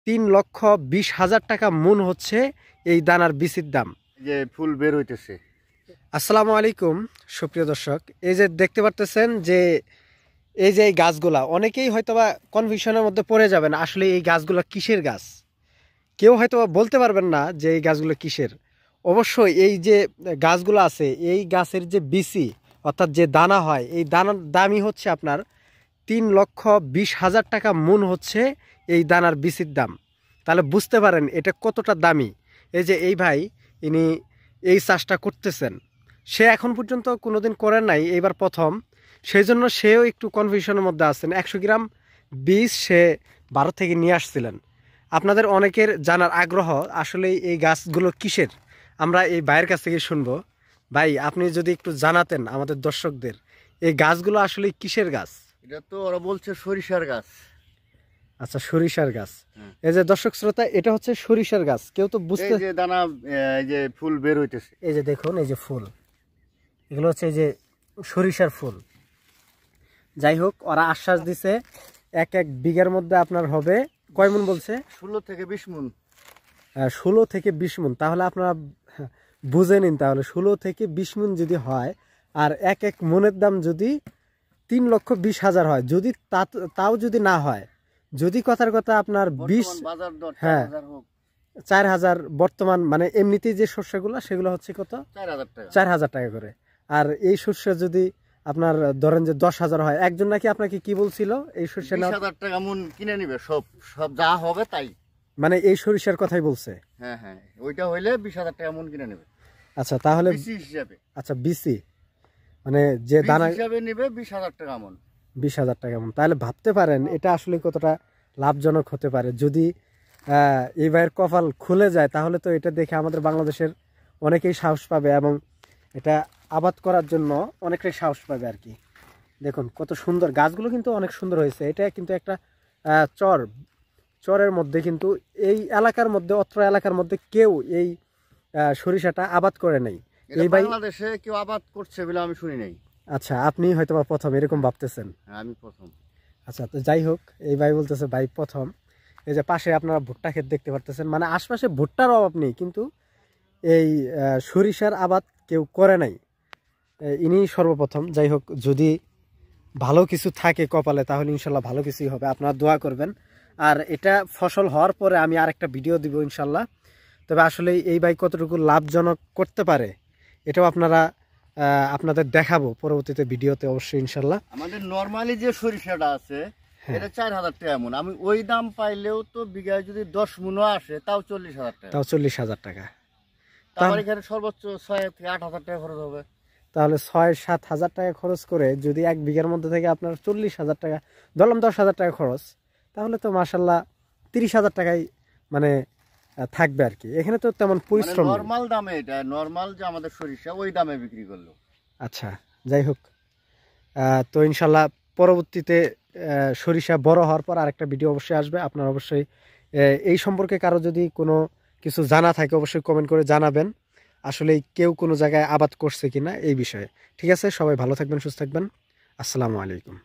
3,20,000 টাকা মন হচ্ছে এই দানার বীজের দাম। যে ফুল বের হইতেছে। আসসালামু আলাইকুম সুপ্রিয় দর্শক, এই যে দেখতে পারতেছেন যে এই যে এই গাছগুলা, অনেকেই হয়তোবা কনফিউশনের মধ্যে পড়ে যাবেন আসলে এই গাছগুলা কিসের গাছ। কেউ হয়তোবা বলতে পারবেন না যে এই গাছগুলো কিসের। অবশ্যই এই যে গাছগুলো আছে এই গাছের যে বিচি অর্থাৎ যে দানা হয়, এই দানার দামই হচ্ছে আপনার 3,20,000 টাকা মন হচ্ছে এই দানার বীজের দাম। তাহলে বুঝতে পারেন এটা কতটা দামি। এই যে এই ভাই ইনি এই চাষটা করতেছেন, সে এখন পর্যন্ত কোনোদিন করেন নাই, এইবার প্রথম, সেই জন্য সেও একটু কনফিউশনের মধ্যে আছেন। 100 গ্রাম বীজ সে ভারত থেকে নিয়ে আসছিলেন। আপনাদের অনেকের জানার আগ্রহ আসলে এই গাছগুলো কিসের, আমরা এই ভাইয়ের কাছ থেকে শুনবো। ভাই আপনি যদি একটু জানাতেন আমাদের দর্শকদের এই গাছগুলো আসলে কিসের গাছ। এটা তো ওরা বলছে সরিষার গাছ। আচ্ছা, সরিষার গাছ। এই যে দর্শক শ্রোতা, এটা হচ্ছে সরিষার গাছ। কেউ তো বুঝতে, এই যে দানা, এই যে ফুল বের হইতেছে, এই যে দেখুন এই যে ফুল, এগুলো হচ্ছে এই যে সরিষার ফুল। যাই হোক, ওরা আশ্বাস দিছে এক বিঘার মধ্যে আপনার হবে কয় মন বলছে? 16 থেকে 20 মন। 16 থেকে 20 মন। তাহলে আপনারা বুঝে নিন, তাহলে 16 থেকে 20 মন যদি হয় আর এক মনের দাম যদি 3,20,000 হয়, যদি তাও যদি না হয়, যদি কথার কথা আপনার 20, হ্যাঁ 4,000 বর্তমান, মানে এমনিতেই যে শস্যগুলো সেগুলো হচ্ছে কত? 4,000 টাকা করে। আর এই শস্য যদি আপনার ধরেন যে 10,000 হয়, একজন নাকি আপনাকে কি বলছিল এই শস্য 20,000 টাকা মন কিনে নিবে, সব যা হবে তাই, মানে এই সরিষার কথাই বলছে। হ্যাঁ হ্যাঁ, ওইটা হইলে 20,000 টাকা মন কিনে নেবে। আচ্ছা তাহলে বিসি হিসাবে, আচ্ছা বিসি মানে যে দানা হিসাবে নেবে 20,000 টাকা মন। 20,000 টাকা মন। তাহলে ভাবতে পারেন এটা আসলে কতটা লাভজনক হতে পারে। যদি এই ভাইয়ের কপাল খুলে যায় তাহলে তো এটা দেখে আমাদের বাংলাদেশের অনেকেই সাহস পাবে এবং এটা আবাদ করার জন্য অনেকটাই সাহস পাবে আর কি। দেখুন কত সুন্দর গাছগুলো, কিন্তু অনেক সুন্দর হয়েছে। এটা কিন্তু একটা চরের মধ্যে, কিন্তু এই এলাকার মধ্যে, অত্র এলাকার মধ্যে কেউ এই সরিষাটা আবাদ করে নাই। এই বাংলাদেশে কেউ আবাদ করছে বলে আমি শুনি নাই। আচ্ছা, আপনি হয়তো বা প্রথম এরকম ভাবতেছেন। আমি প্রথম। আচ্ছা, তো যাই হোক, এই ভাই বলতেছে ভাই প্রথম। এই যে পাশে আপনারা ভুট্টা ক্ষেত দেখতে পারতেছেন, মানে আশপাশে ভুট্টার অভাব নেই, কিন্তু এই সরিষার আবাদ কেউ করে নাই, ইনি সর্বপ্রথম। যাই হোক, যদি ভালো কিছু থাকে কপালে তাহলে ইনশাল্লাহ ভালো কিছুই হবে, আপনারা দোয়া করবেন। আর এটা ফসল হওয়ার পরে আমি আরেকটা ভিডিও দিব ইনশাল্লাহ। তবে আসলে এই ভাই কতটুকু লাভজনক করতে পারে এটাও আপনাদের দেখাবো পরবর্তীতে ভিডিওতে অবশ্যই ইনশাল্লাহ। আমাদের নরমালি যে সরিষাটা আছে এটা 4,000 টাকা মন। আমি ওই দাম পাইলেও তো বিঘায় যদি 10 মনও আসে তাও 40,000 টাকা। তাও 40,000 টাকা। তাহলে এখানে সর্বোচ্চ 6 থেকে 8,000 টাকা খরচ হবে। তাহলে 6-7,000 টাকা খরচ করে যদি 1 বিঘার মধ্যে থেকে আপনার 40,000 টাকা, ধরলাম 10,000 টাকা খরচ, তাহলে তো মাশাল্লাহ 30,000 টাকাই মানে থাকবে আর কি। এখানে তো তেমন পরিশ্রম নেই। নরমাল দামে, এটা নরমাল যে আমাদের সরিষা ওই দামে বিক্রি করলো। আচ্ছা, যাই হোক, তো ইনশাল্লাহ পরবর্তীতে সরিষা বড় হওয়ার পর আরেকটা ভিডিও অবশ্যই আসবে। আপনারা অবশ্যই এই সম্পর্কে কারো যদি কোনো কিছু জানা থাকে অবশ্যই কমেন্ট করে জানাবেন, আসলে কেউ কোনো জায়গায় আবাদ করছে কিনা এই বিষয়ে। ঠিক আছে, সবাই ভালো থাকবেন, সুস্থ থাকবেন। আসসালামু আলাইকুম।